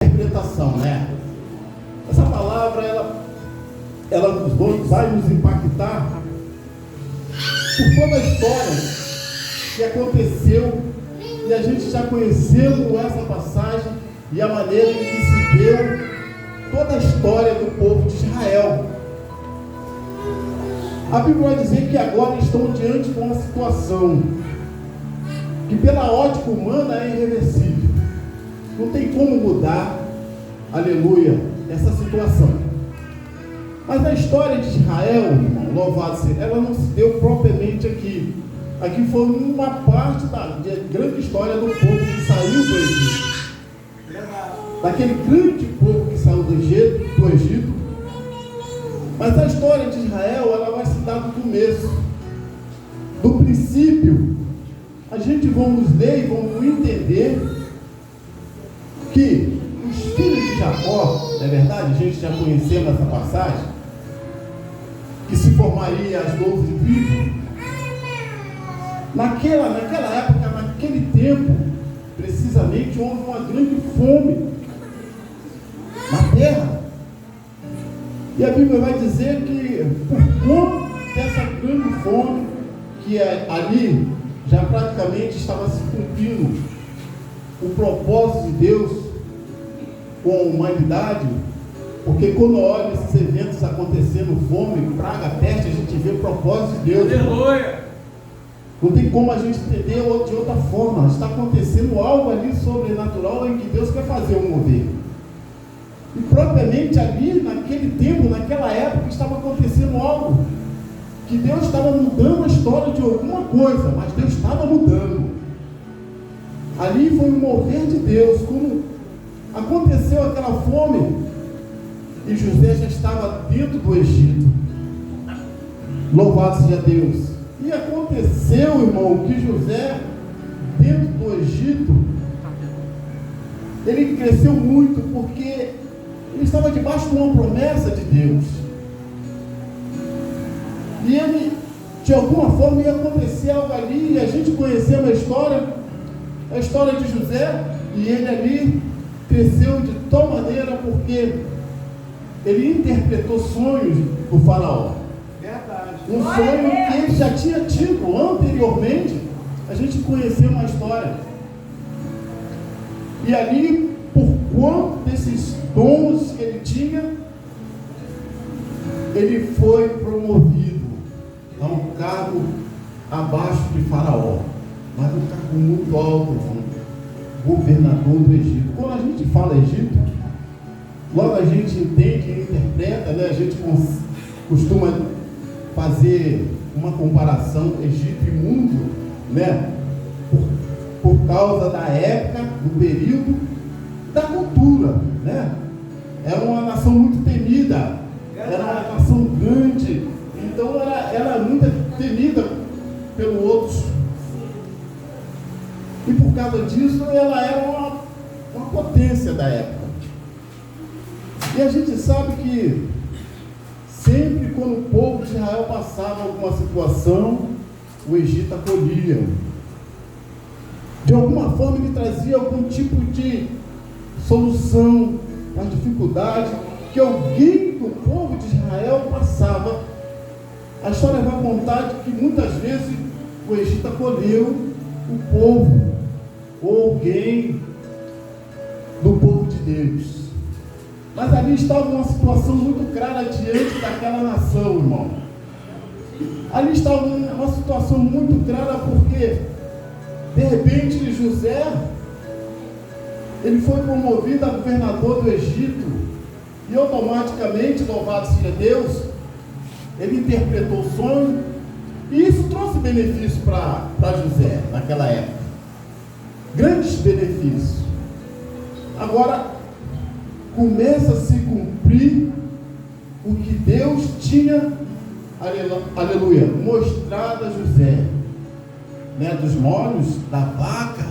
interpretação, né? Essa palavra, ela vai nos impactar por toda a história que aconteceu, e a gente já conheceu essa passagem e a maneira em que se deu toda a história do povo de Israel. A Bíblia vai dizer que agora estão diante de uma situação que pela ótica humana é irreversível. Não tem como mudar, aleluia, essa situação. Mas a história de Israel, irmão, louvado seja, ela não se deu propriamente aqui. Aqui foi uma parte da grande história do povo que saiu do Egito. Daquele grande povo que saiu do Egito. Mas a história de Israel, ela vai se dar do começo. Do princípio, a gente vamos ler e vamos entender que os filhos de Jacó, não é verdade? A gente já conheceu essa passagem, que se formaria as 12 tribos. Naquela época, naquele tempo, precisamente, houve uma grande fome na terra. E a Bíblia vai dizer que, por conta dessa grande fome, que ali já praticamente estava se cumprindo o propósito de Deus com a humanidade, porque quando olha esses eventos acontecendo, fome, praga, peste, a gente vê o propósito de Deus. Aleluia! Não tem como a gente entender de outra forma. Está acontecendo algo ali sobrenatural em que Deus quer fazer um mover. E propriamente ali, naquele tempo, naquela época, estava acontecendo algo que Deus estava mudando a história de alguma coisa, mas Deus estava mudando. Ali foi um mover de Deus. Quando aconteceu aquela fome, e José já estava dentro do Egito. Louvado seja Deus. E aconteceu, irmão, que José, dentro do Egito, ele cresceu muito, porque ele estava debaixo de uma promessa de Deus. E ele, de alguma forma, ia acontecer algo ali, e a gente conheceu a história de José, e ele ali cresceu de tal maneira, porque ele interpretou sonhos do faraó. Um sonho que ele já tinha tido anteriormente. A gente conheceu uma história. E ali, por conta desses dons que ele tinha, ele foi promovido a um cargo abaixo de Faraó, mas um cargo muito alto, governador do Egito. Quando a gente fala Egito, logo a gente entende e interpreta, né? A gente costuma fazer uma comparação Egito e mundo, né? Por causa da época, do período, da cultura, né? Era uma nação muito temida, era uma nação grande, então era muito temida pelos outros. E por causa disso, ela era uma potência da época. E a gente sabe que sempre quando o povo de Israel passava alguma situação, o Egito acolhia. De alguma forma ele trazia algum tipo de solução para a dificuldade que alguém do povo de Israel passava. A história vai contar de que muitas vezes o Egito acolheu o povo, ou alguém do povo de Deus. Mas ali estava uma situação muito clara diante daquela nação, irmão. Ali estava uma situação muito clara, porque de repente José, ele foi promovido a governador do Egito, e automaticamente, louvado seja Deus, ele interpretou o sonho, e isso trouxe benefício para José naquela época. Grandes benefícios. Agora começa a se cumprir o que Deus tinha, aleluia, mostrado a José, né, dos molhos da vaca,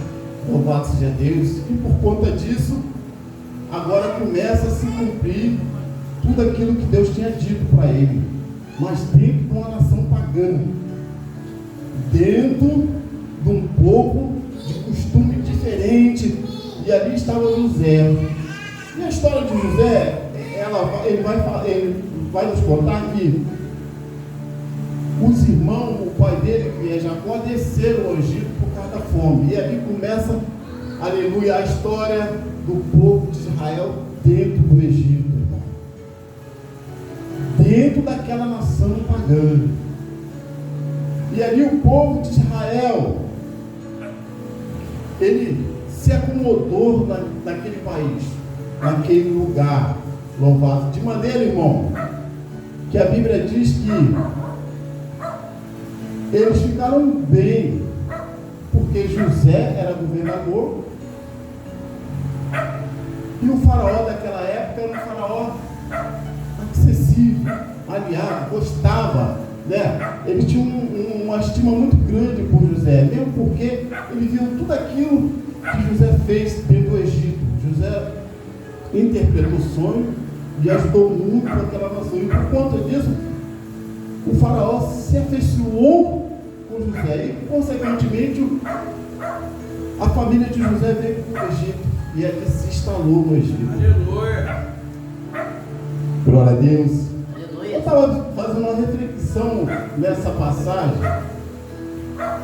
louvado seja Deus, e por conta disso, agora começa a se cumprir tudo aquilo que Deus tinha dito para ele, mas dentro de uma nação pagã, dentro de um povo de costume diferente, e ali estava José. E a história de José, ele vai nos contar que os irmãos, o pai dele, que é Jacó, desceram ao Egito por causa da fome. E ali começa, aleluia, a história do povo de Israel dentro do Egito, irmão. Dentro daquela nação pagã. E ali o povo de Israel, ele se acomodou naquele país, naquele lugar, louvado. De maneira, irmão, que a Bíblia diz que eles ficaram bem, porque José era governador, e o faraó daquela época era um faraó acessível, aliado, gostava, né? Ele tinha uma estima muito grande por José, mesmo porque ele viu tudo aquilo que José fez dentro do Egito. José interpretou o sonho e ajudou muito aquela nação, e por conta disso o faraó se afeiçoou com José e, consequentemente, a família de José veio para o Egito e ali se instalou no Egito. Aleluia! Glória a Deus. Aleluia. Eu estava fazendo uma reflexão nessa passagem,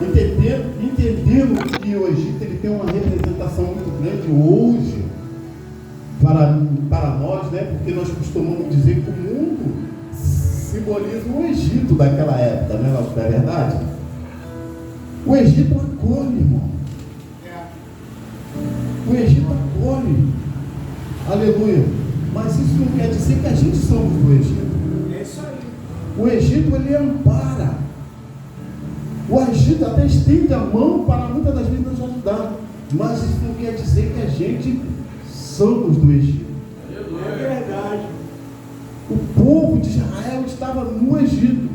entendendo que o Egito ele tem uma representação muito grande hoje para nós, né? Porque nós costumamos dizer que o mundo simboliza o Egito daquela época, né? Não é verdade? O Egito acolhe, irmão. O Egito acolhe. Aleluia. Mas isso não quer dizer que a gente somos do Egito. É isso aí. O Egito, ele ampara. O Egito até estende a mão para muitas das vezes nos ajudar. Mas isso não quer dizer que a gente somos do Egito. Aleluia. É verdade. O povo de Israel estava no Egito,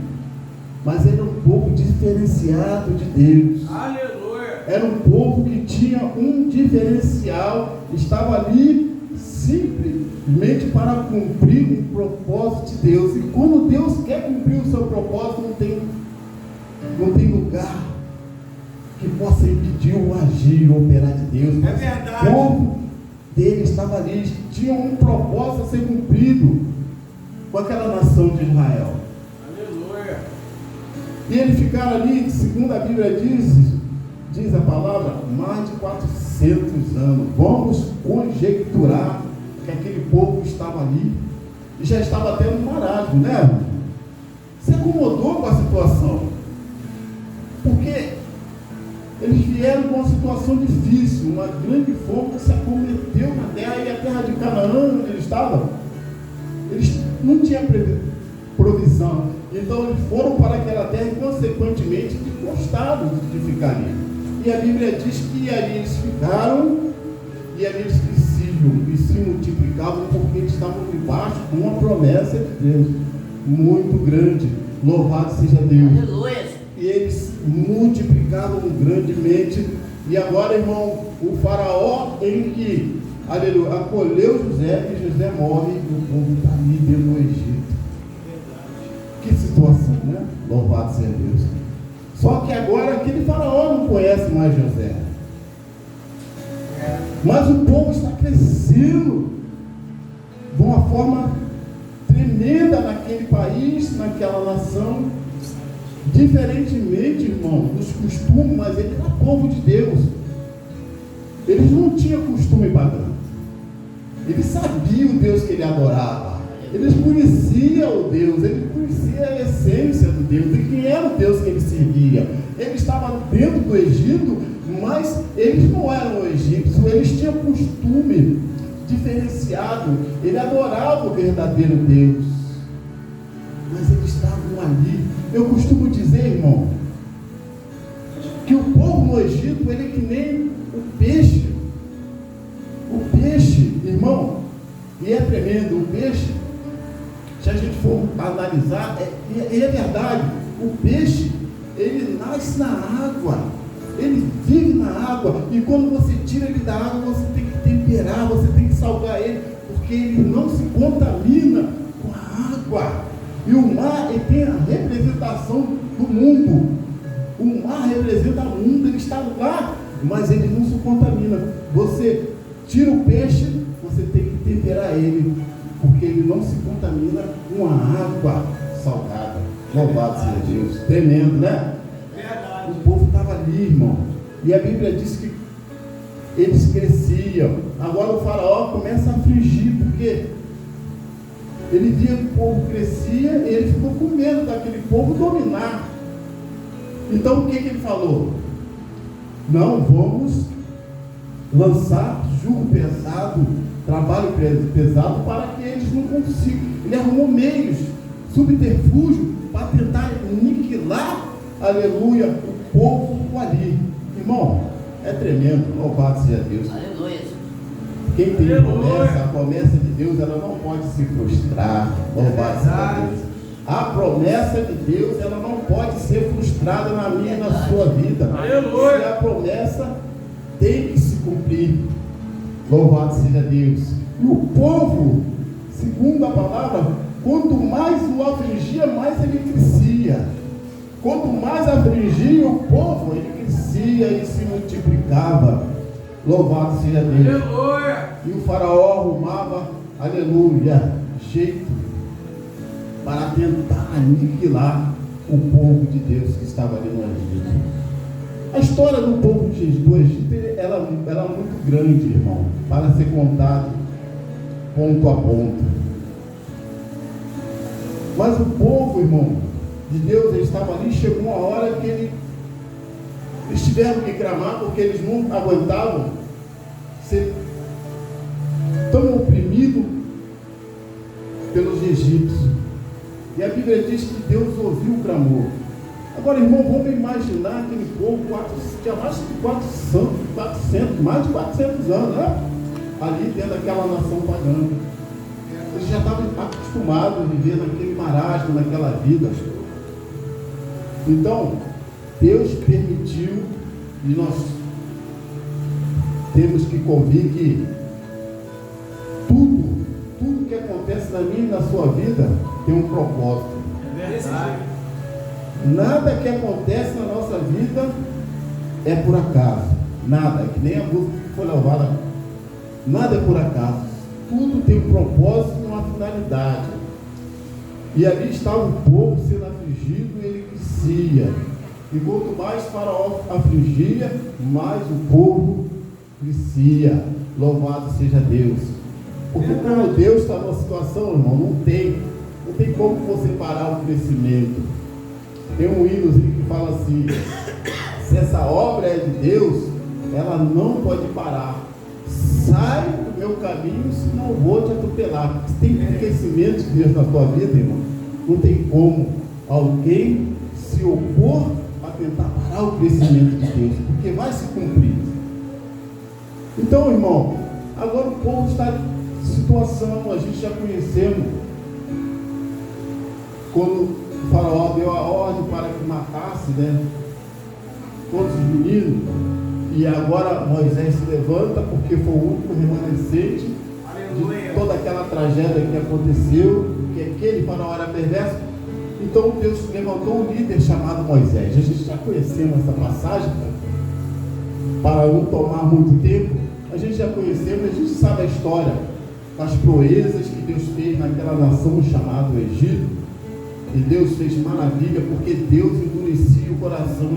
mas era um povo diferenciado de Deus. Aleluia. Era um povo que tinha um diferencial, estava ali simplesmente para cumprir um propósito de Deus. E quando Deus quer cumprir o seu propósito, não tem lugar que possa impedir o agir, o operar de Deus. É verdade. O povo dele estava ali, tinha um propósito a ser cumprido com aquela nação de Israel. Aleluia. E eles ficaram ali, segundo a Bíblia diz a palavra, mais de 400 anos. Vamos conjecturar que aquele povo estava ali e já estava tendo um marasmo, né? Se acomodou com a situação, porque eles vieram com uma situação difícil, uma grande fome que se acometeu na terra, e a terra de Canaã, onde eles estavam, eles não tinham provisão. Então eles foram para aquela terra e, consequentemente, gostaram de ficar ali. E a Bíblia diz que ali eles ficaram e ali eles cresciam e se multiplicavam, porque eles estavam debaixo de uma promessa de Deus muito grande. Louvado seja Deus. Aleluia. E eles multiplicavam grandemente. E agora, irmão, o faraó, ele que, aleluia, acolheu José, e José morre, e o povo está ali dentro do Egito. Que situação, né? Louvado seja Deus. Só que agora aquele faraó não conhece mais José. Mas o povo está crescendo de uma forma tremenda naquele país, naquela nação. Diferentemente, irmão, dos costumes, mas ele era povo de Deus. Eles não tinham costume pagão. Eles sabiam o Deus que ele adorava. Eles conheciam o Deus, eles conheciam a essência do Deus, de quem era o Deus que ele servia. Ele estava dentro do Egito, mas eles não eram egípcios, eles tinham costume diferenciado. Ele adorava o verdadeiro Deus, mas eles estavam ali. Eu costumo dizer, irmão, que o povo no Egito, ele é que nem o peixe. O peixe, irmão, e é tremendo, o peixe, se a gente for analisar, é verdade, o peixe, ele nasce na água, ele vive na água, e quando você tira ele da água, você tem que temperar, você tem que salgar ele, porque ele não se contamina com a água. E o mar, ele tem a representação do mundo. O mar representa o mundo, ele está lá, mas ele não se contamina. Você tira o peixe, você tem que beberá ele, porque ele não se contamina com a água salgada. Louvado seja Deus. Tremendo, né? Verdade. O povo estava ali, irmão. E a Bíblia diz que eles cresciam. Agora o faraó começa a afligir, porque ele via que o povo crescia e ele ficou com medo daquele povo dominar. Então o que ele falou? Não, vamos lançar jugo pesado, trabalho pesado, para que eles não consigam. Ele arrumou meios, subterfúgio, para tentar aniquilar, aleluia, o povo ali. Irmão, é tremendo, louvado seja Deus. Aleluia. Quem tem promessa, a promessa de Deus, ela não pode se frustrar, louvado seja Deus. A promessa de Deus, ela não pode ser frustrada na minha e na sua vida. Aleluia. E a promessa tem que se cumprir. Louvado seja Deus. E o povo, segundo a palavra, quanto mais o afligia, mais ele crescia. Quanto mais afligia o povo, ele crescia e se multiplicava. Louvado seja Deus. Aleluia. E o faraó arrumava, aleluia, jeito para tentar aniquilar o povo de Deus que estava ali no Egito. A história do povo do Egito, ela é muito grande, irmão, para ser contado ponto a ponto. Mas o povo, irmão, de Deus, ele estava ali, chegou uma hora que eles tiveram que clamar, porque eles não aguentavam ser tão oprimidos pelos egípcios. E a Bíblia diz que Deus ouviu o clamor. Agora, irmão, vamos imaginar aquele povo, tinha mais de 400 anos, né? Ali dentro daquela nação pagã. Eles já estavam acostumados a viver naquele marasmo, naquela vida. Então, Deus permitiu, e nós temos que convir que tudo que acontece na minha e na sua vida tem um propósito. É verdade. Nada que acontece na nossa vida é por acaso. Nada, é que nem a música que foi louvada. Nada é por acaso. Tudo tem um propósito e uma finalidade. E ali estava o povo sendo afligido e ele crescia. E quanto mais Faraó afligia, mais o povo crescia. Louvado seja Deus. Porque quando Deus está numa situação, irmão, não tem como você parar o crescimento. Tem um hinozinho que fala assim: se essa obra é de Deus, ela não pode parar. Sai do meu caminho, senão eu vou te atropelar. Se tem crescimento de Deus na tua vida, irmão, não tem como alguém se opor a tentar parar o crescimento de Deus, porque vai se cumprir. Então, irmão, agora o povo está em situação, a gente já conhecemos, quando o faraó deu a ordem para que matasse, né, todos os meninos, e agora Moisés se levanta porque foi o único remanescente de toda aquela tragédia que aconteceu, que aquele faraó era perverso. Então Deus levantou um líder chamado Moisés. A gente já conhecemos essa passagem, para não tomar muito tempo. A gente já conhecemos, a gente sabe a história, as proezas que Deus fez naquela nação chamada Egito. E Deus fez maravilha, porque Deus endurecia o coração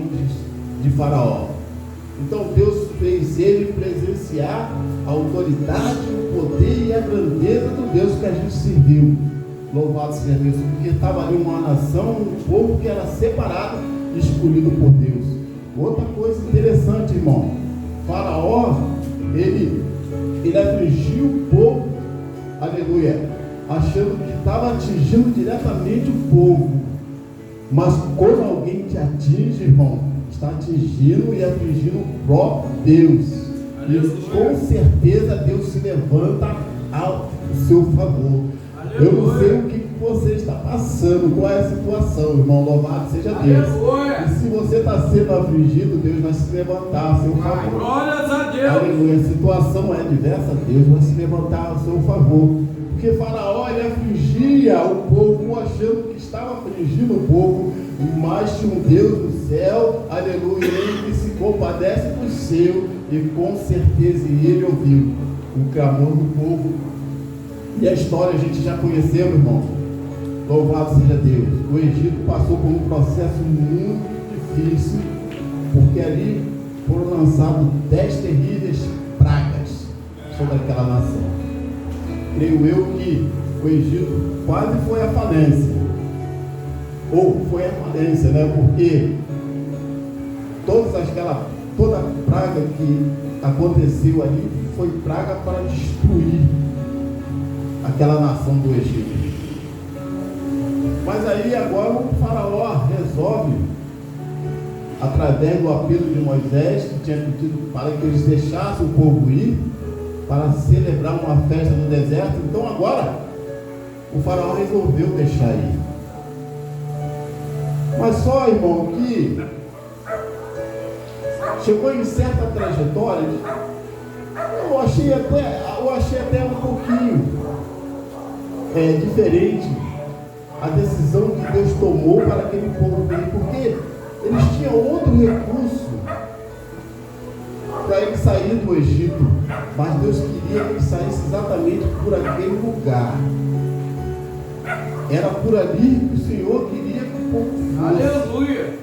de Faraó. Então Deus fez ele presenciar a autoridade, o poder e a grandeza do Deus que a gente serviu. Louvado seja Deus, porque estava ali uma nação, um povo que era separado e escolhido por Deus. Outra coisa interessante, irmão, Faraó, ele afligiu o povo, aleluia, achando que estava atingindo diretamente o povo. Mas quando alguém te atinge, irmão, está atingindo e afligindo o próprio Deus. E com certeza Deus se levanta ao seu favor. Eu não sei o que você está passando, qual é a situação, irmão, louvado seja Deus. E se você está sendo afligido, Deus vai se levantar a seu favor. Glórias a Deus. Aleluia, a situação é adversa, Deus vai se levantar a seu favor. Porque Faraó, ele afligia o povo, achando que estava afligindo o povo, mas tinha um Deus do céu, aleluia, ele que se compadece do seu, e com certeza ele ouviu o clamor do povo, E a história a gente já conheceu, irmão. Louvado seja Deus. O Egito passou por um processo muito difícil, porque ali foram lançadas 10 terríveis pragas sobre aquela nação. Creio eu que o Egito quase foi à falência. Ou foi à falência, né? Porque toda a praga que aconteceu ali foi praga para destruir aquela nação do Egito. Mas aí agora o faraó resolve, através do apelo de Moisés, que tinha pedido para que eles deixassem o povo ir para celebrar uma festa no deserto. Então agora o faraó resolveu deixar ir. Mas só, irmão, que chegou em certa trajetória, eu achei até um pouquinho diferente a decisão que Deus tomou para aquele povo dele, porque eles tinham outro recurso para ele sair do Egito, mas Deus queria que ele saísse exatamente por aquele lugar. Era por ali que o Senhor queria que o povo fosse. Aleluia!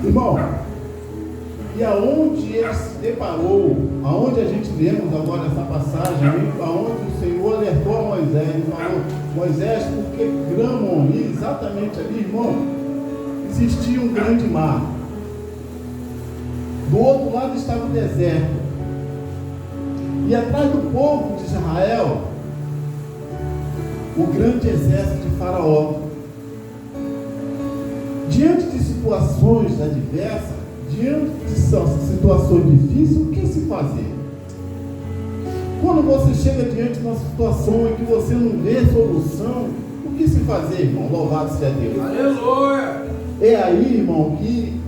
Irmão, e aonde ele se deparou, aonde a gente vemos agora essa passagem, aonde o Senhor alertou a Moisés, ele falou: Moisés, por que clamam ali? Exatamente ali, irmão, existia um grande mar. Do outro lado estava o deserto. E atrás do povo de Israel, o grande exército de Faraó. Diante de situações adversas, diante de situações difíceis, o que se fazer? Quando você chega diante de uma situação em que você não vê solução, o que se fazer, irmão? Louvado seja Deus. Aleluia! É aí, irmão, que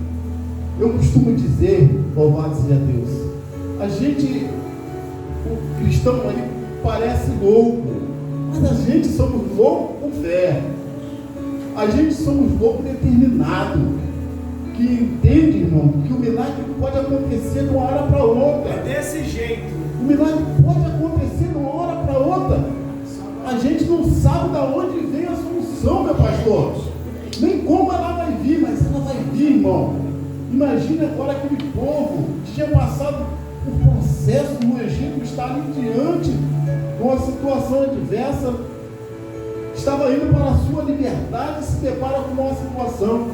eu costumo dizer, louvado seja Deus, o cristão ali parece louco, mas a gente somos loucos com fé. A gente somos loucos determinados, que entende, irmão, que o milagre pode acontecer de uma hora para outra. É desse jeito. O milagre pode acontecer de uma hora para outra. A gente não sabe de onde vem a solução, meu pastor. Nem como ela vai vir, mas ela vai vir, irmão. Imagina agora aquele povo que tinha passado por processo no Egito, está ali diante de uma situação adversa, estava indo para a sua liberdade e se depara com uma situação.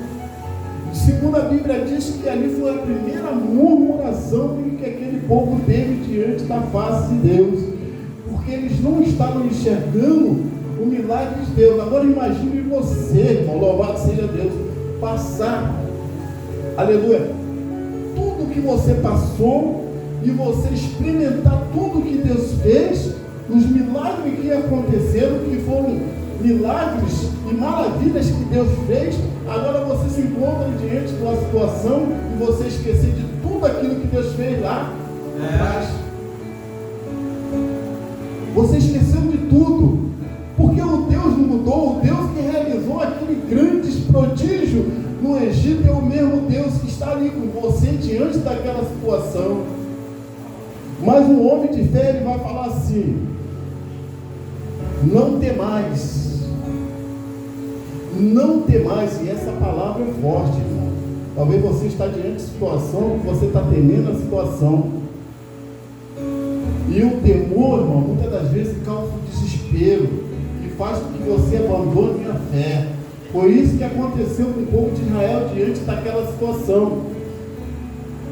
Segundo a Bíblia diz que ali foi a primeira murmuração que aquele povo teve diante da face de Deus, porque eles não estavam enxergando o milagre de Deus. Agora imagine você, irmão, louvado seja Deus, passar, aleluia, tudo que você passou e você experimentar tudo que Deus fez, os milagres que aconteceram, que foram milagres e maravilhas que Deus fez. Agora você se encontra diante de uma situação e você esquecer de tudo aquilo que Deus fez lá atrás. Você esqueceu de tudo, porque o Deus não mudou. O Deus que realizou aquele grande prodígio no Egito é o mesmo Deus que está ali com você diante daquela situação. Mas um homem de fé, ele vai falar assim: não temais. Não temais. E essa palavra é forte, irmão. Talvez você está diante de situação que você está temendo a situação. E o temor, irmão, muitas das vezes causa um desespero e faz com que você abandone a fé. Foi isso que aconteceu com o povo de Israel diante daquela situação.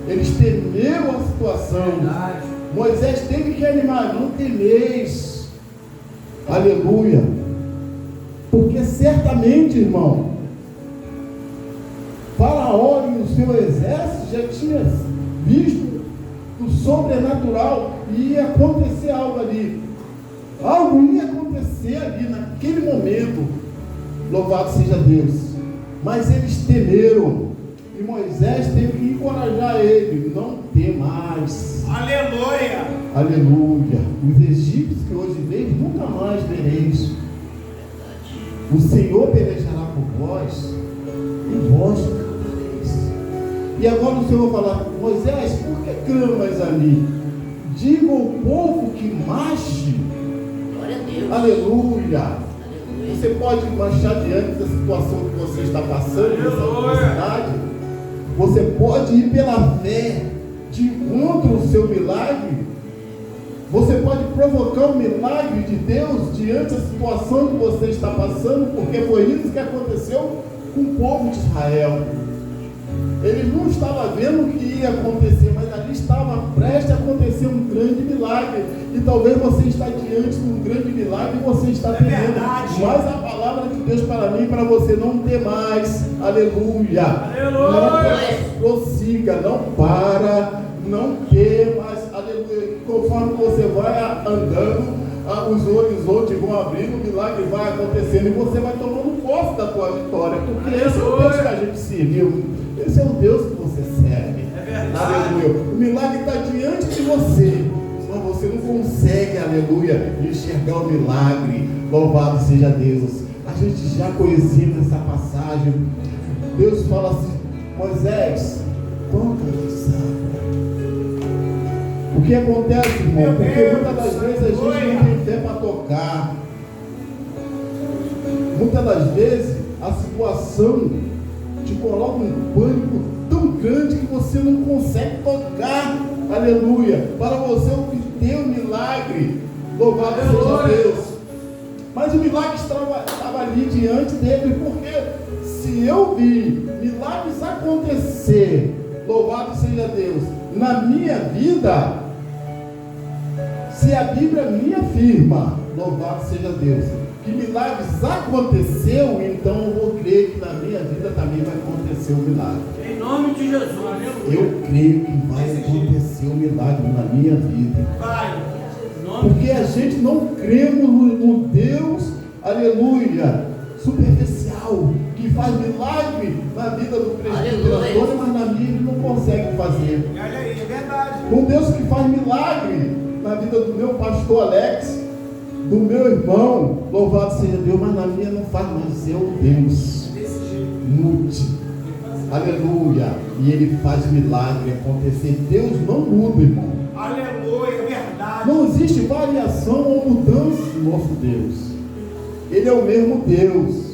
Eles temeram a situação. Verdade. Moisés teve que animar: não temeis. Aleluia. Porque certamente, irmão, Faraó e o seu exército já tinha visto o sobrenatural e ia acontecer algo ali. Algo ia acontecer ali naquele momento. Louvado seja Deus. Mas eles temeram. E Moisés teve que encorajar ele: não temais. Aleluia! Aleluia. Os egípcios que hoje veis, nunca mais vereis. O Senhor pelejará por vós, e vós cantareis. E agora o Senhor vai falar: Moisés, por que clamas a mim? Diga ao povo que marche Aleluia. Você pode marchar diante da situação que você está passando, dessa adversidade. Você pode ir pela fé de encontro ao seu milagre. Você pode provocar um milagre de Deus diante da situação que você está passando, porque foi isso que aconteceu com o povo de Israel. Eles não estavam vendo o que ia acontecer, mas ali estava prestes a acontecer um grande milagre. E talvez você está diante de um grande milagre e você está temendo. Mas a palavra de Deus para mim e para você: não ter mais. Aleluia. Não prossiga, não para, não temas. Aleluia. Conforme você vai andando, os horizontes vão abrindo, o milagre vai acontecendo e você vai tomando posse da tua vitória. Porque esse é o Deus que a gente serviu. Esse é o Deus que você serve. Aleluia. O milagre está diante de você, mas você não consegue, aleluia, enxergar o milagre. Louvado seja Deus. A gente já conhecia essa passagem. Deus fala assim: Moisés, toca essa água. O que acontece, irmão? Porque muitas das vezes a gente não tem fé para tocar. Muitas das vezes a situação te coloca um pânico tão grande que você não consegue tocar, aleluia, para você obter o milagre. Louvado seja Deus. Mas o milagre estava ali diante dele, porque se eu vi milagres acontecer, louvado seja Deus, na minha vida, se a Bíblia me afirma, louvado seja Deus, que milagres aconteceu, então eu vou crer que na minha vida também vai acontecer um milagre. Em nome de Jesus. Eu creio que vai acontecer um milagre na minha vida. Vai. Porque a gente não cremos no Deus, aleluia, superficial, que faz milagre na vida do presbítero Antônio, mas na minha ele não consegue fazer. Olha aí, é verdade. Um Deus que faz milagre na vida do meu pastor Alex, do meu irmão, louvado seja Deus, mas na minha não faz mais. É o Deus mude, aleluia, e ele faz milagre acontecer. Deus não muda, irmão. Aleluia, é verdade. Não existe variação ou mudança no nosso Deus. Ele é o mesmo Deus.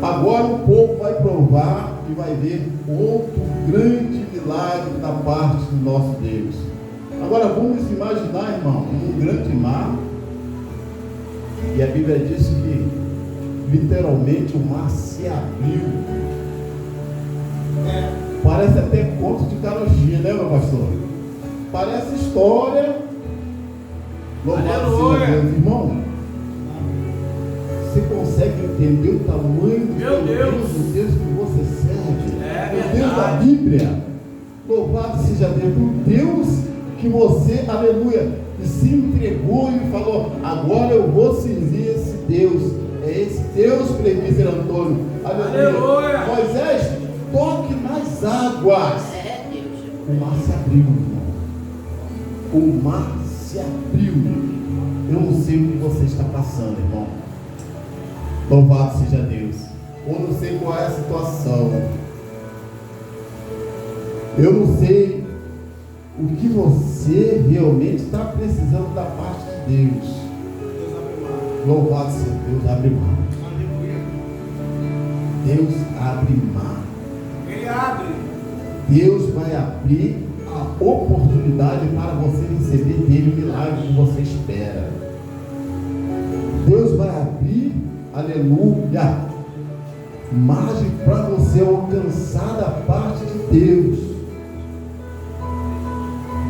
Agora o povo vai provar e vai ver outro grande milagre da parte do nosso Deus. Agora vamos imaginar, irmão, um grande mar, e a Bíblia diz que literalmente o mar se abriu. Parece até conto de carochinha, né, meu pastor? Parece história. Louvado seja Deus, irmão. Você consegue entender o tamanho do Deus que você serve? O Deus da Bíblia. Louvado seja Deus, o Deus que você, aleluia, se entregou e falou: agora eu vou servir esse Deus. É esse Deus, presbítero Antônio. Aleluia. Moisés, toque nas águas. O mar se abriu, irmão. O mar se abriu. Eu não sei o que você está passando, irmão. Louvado seja Deus. Eu não sei qual é a situação. Eu não sei o que você realmente está precisando da parte de Deus. Louvado seja Deus, abre mar. Deus abre mar. Ele abre. Deus vai abrir a oportunidade para você receber dele o milagre que você espera. Deus vai abrir, aleluia, margem para você alcançar da parte de Deus.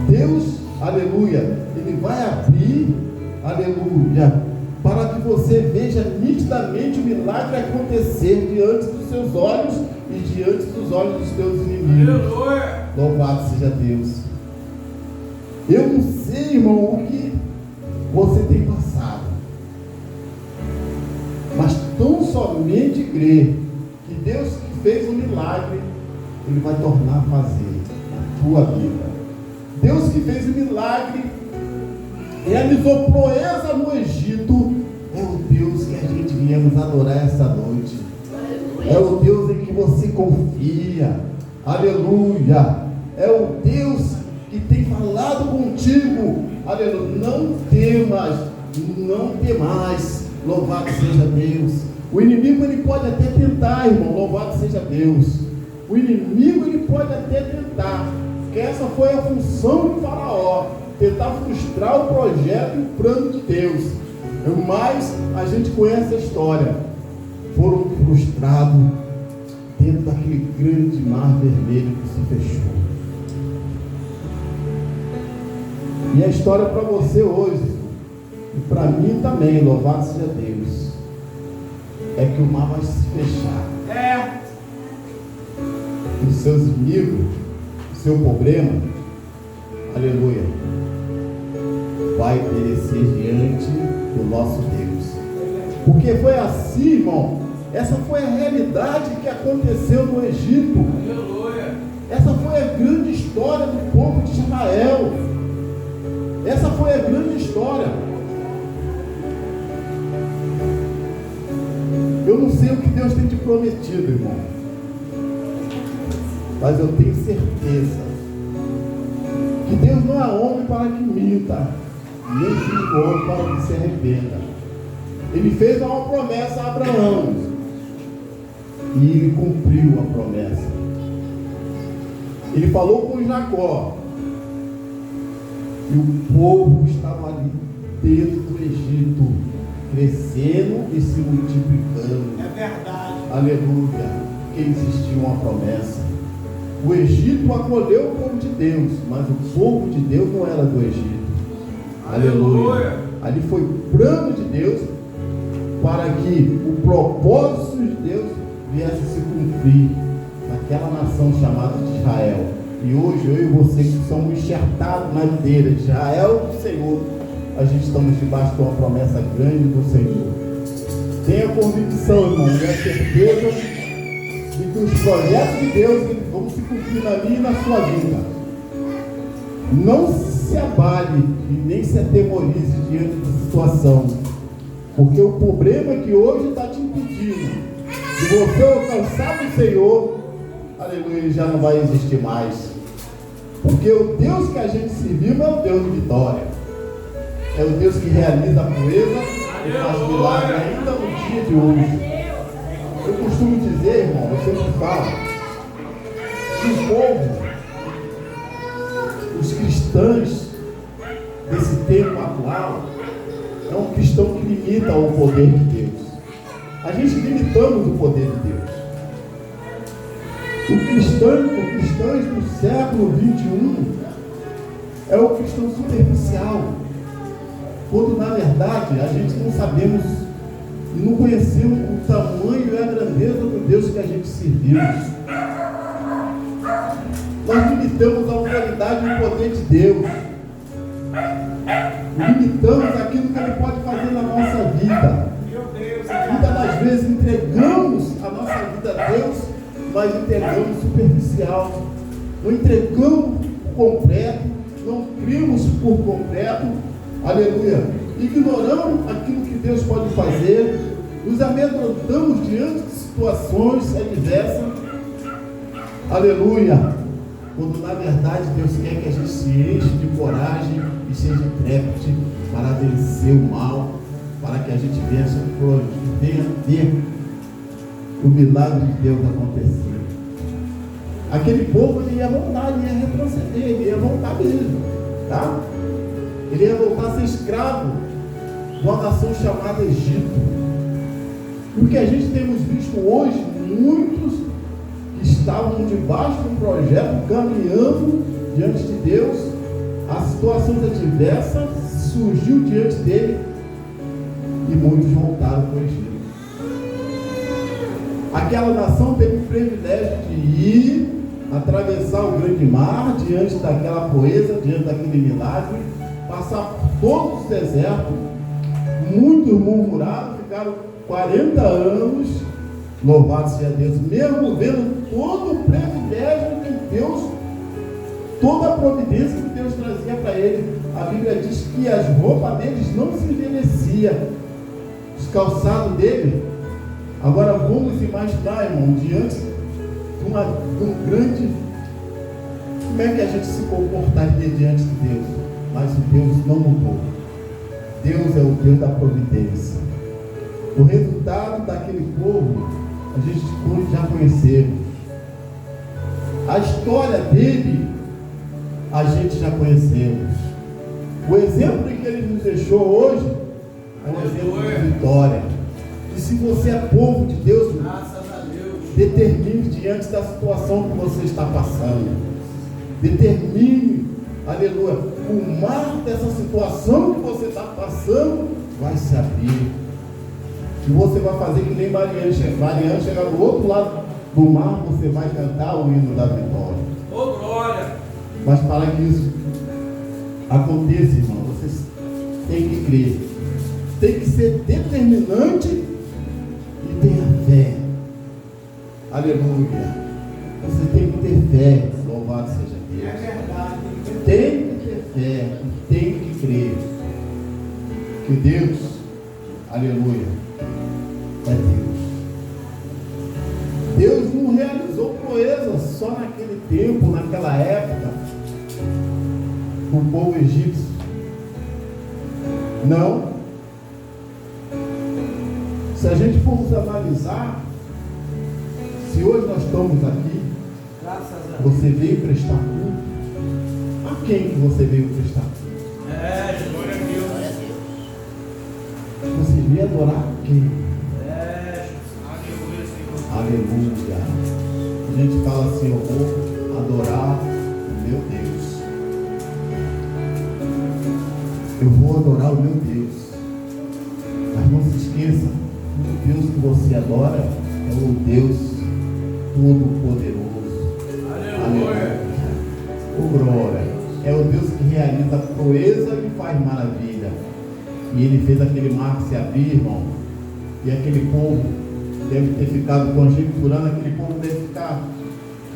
Deus, aleluia, ele vai abrir, aleluia, para que você veja nitidamente o milagre acontecer diante dos seus olhos e diante dos olhos dos teus inimigos. Aleluia. Louvado seja Deus. Eu não sei, irmão, o que você tem passado, mas tão somente crer que Deus que fez o milagre, ele vai tornar a fazer na tua vida. Deus que fez o milagre, realizou proeza no Egito, é o Deus que a gente viemos adorar essa noite. É o Deus em que você confia. Aleluia. É o Deus que tem falado contigo. aleluia, não temais, louvado seja Deus. O inimigo ele pode até tentar, irmão, louvado seja Deus. O inimigo ele pode até tentar, porque essa foi a função de Faraó, tentar frustrar o projeto e o plano de Deus. Mas a gente conhece a história, foram frustrados dentro daquele grande mar vermelho que se fechou. E a história para você hoje, e para mim também, louvado seja Deus, é que o mar vai se fechar. Os seus inimigos, o seu problema, aleluia, vai perecer diante do nosso Deus. Porque foi assim, irmão. Essa foi a realidade que aconteceu no Egito. Aleluia. Essa foi a grande história do povo de Israel. Essa foi a grande história. Eu não sei o que Deus tem te prometido, irmão, mas eu tenho certeza que Deus não é homem para que minta, nem filho do homem para que se arrependa. Ele fez uma promessa a Abraão e ele cumpriu a promessa. Ele falou com Jacó e o povo estava ali dentro do Egito, crescendo e se multiplicando. É verdade. Aleluia, porque existia uma promessa. O Egito acolheu o povo de Deus, mas o povo de Deus não era do Egito. Aleluia. Ali foi o plano de Deus para que o propósito de Deus viesse a se cumprir naquela nação chamada de Israel. E hoje eu e você que somos enxertados na videira de Israel do Senhor, a gente estamos debaixo de uma promessa grande do Senhor. Tenha convicção, irmão, e a certeza de que os projetos de Deus vão se cumprir na minha e na sua vida. Não se abale e nem se atemorize diante da situação, porque o problema que hoje está te impedindo de você alcançar o Senhor, aleluia, já não vai existir mais. Porque o Deus que a gente serviu é o Deus de vitória. É o Deus que realiza a proeza e faz milagre ainda no dia de hoje. Eu costumo dizer, irmão, eu sempre falo, que o povo, os cristãos desse tempo atual, é um cristão que limita o poder de Deus. A gente limitamos o poder de Deus. Os cristãos do século 21 é o cristão superficial, quando na verdade a gente não sabemos e não conhecemos o tamanho e a grandeza do Deus que a gente serviu. Nós limitamos a autoridade e o poder de Deus, limitamos aquilo que Ele pode fazer na nossa vida. Muitas das vezes entregamos a nossa vida a Deus, mas entregamos superficial, não entregamos por completo, não cremos por completo, aleluia, ignoramos aquilo que Deus pode fazer, nos amedrontamos diante de situações adversas, aleluia, quando na verdade Deus quer que a gente se enche de coragem e seja intrépido para vencer o mal, para que a gente venha ter o milagre de Deus acontecer. Aquele povo ele ia voltar, ele ia retroceder, ele ia voltar mesmo, tá? Ele ia voltar a ser escravo de uma nação chamada Egito. Porque a gente temos visto hoje muitos que estavam debaixo de um projeto, caminhando diante de Deus, as situações adversas surgiu diante dele e muitos voltaram para o Egito. Aquela nação teve o privilégio de ir, atravessar o grande mar, diante daquela proeza, diante daquele milagre, passar por todos os desertos, muitos murmuraram, ficaram 40 anos, louvado seja Deus, mesmo vendo todo o privilégio que Deus, toda a providência que Deus trazia para ele. A Bíblia diz que as roupas deles não se envelheciam, os calçados dele. Agora vamos imaginar, irmão, diante de um grande, como é que a gente se comportaria diante de Deus? Mas o Deus não mudou. Deus é o Deus da providência. O resultado daquele povo, a gente já conhecemos. A história dele, a gente já conhecemos. O exemplo que ele nos deixou hoje é um exemplo de vitória. E se você é povo de Deus, determine diante da situação que você está passando. Determine, aleluia, o mar dessa situação que você está passando vai se abrir. E você vai fazer que nem Mariana. Mariana chega do outro lado do mar, você vai cantar o hino da vitória. Ô, glória! Mas para que isso aconteça, irmão, você tem que crer. Tem que ser determinante e tenha fé. Aleluia. Você tem que ter fé. Louvado seja Deus. É verdade. Tem que ter fé. Tem que crer. Que Deus, aleluia, é Deus. Deus não realizou proezas só naquele tempo, naquela época, com o povo egípcio. Não. Se a gente for analisar, se hoje nós estamos aqui, você veio prestar culto. A quem que você veio prestar culto? É, glória a Deus. Você veio adorar quem? É, aleluia, Senhor. Aleluia. A gente fala assim: eu vou adorar o meu Deus. Eu vou adorar o meu Deus. Mas não se esqueça, o Deus que você adora é o Deus Todo-Poderoso. Aleluia. O glória. É o Deus que realiza proeza e faz maravilha. E ele fez aquele mar se abrir, irmão. E aquele povo deve ter ficado conjecturando, aquele povo deve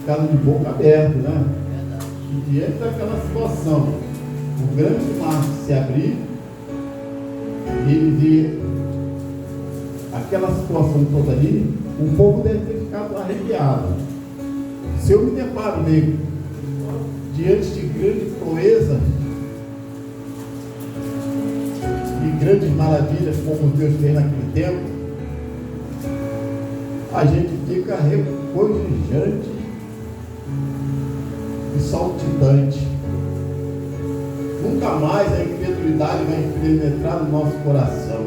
ficado de boca aberta, né? E diante daquela situação, o grande mar se abrir, e ele vê aquela situação toda ali, o povo deve ter ficado arrepiado. Se eu me deparo nele, diante de grande proeza e grandes maravilhas como Deus fez naquele tempo, a gente fica regozijante e saltitante. Nunca mais a incredulidade vai penetrar no nosso coração,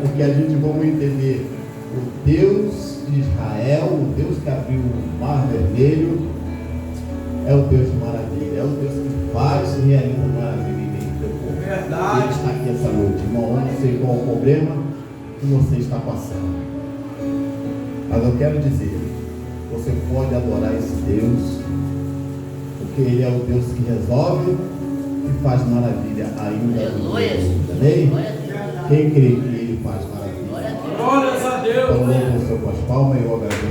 porque a gente vai entender o Deus de Israel, o Deus que abriu o mar vermelho, é o Deus de maravilha, é o Deus que faz e realiza maravilha em meio do povo. Verdade. Ele está aqui essa noite, irmão. Eu não sei qual é o problema que você está passando, mas eu quero dizer, você pode adorar esse Deus, porque Ele é o Deus que resolve e faz maravilha ainda. Amém? Quem crê que Ele faz maravilha? Glórias a Deus. Então, louve o seu com as palmas e eu agradeço.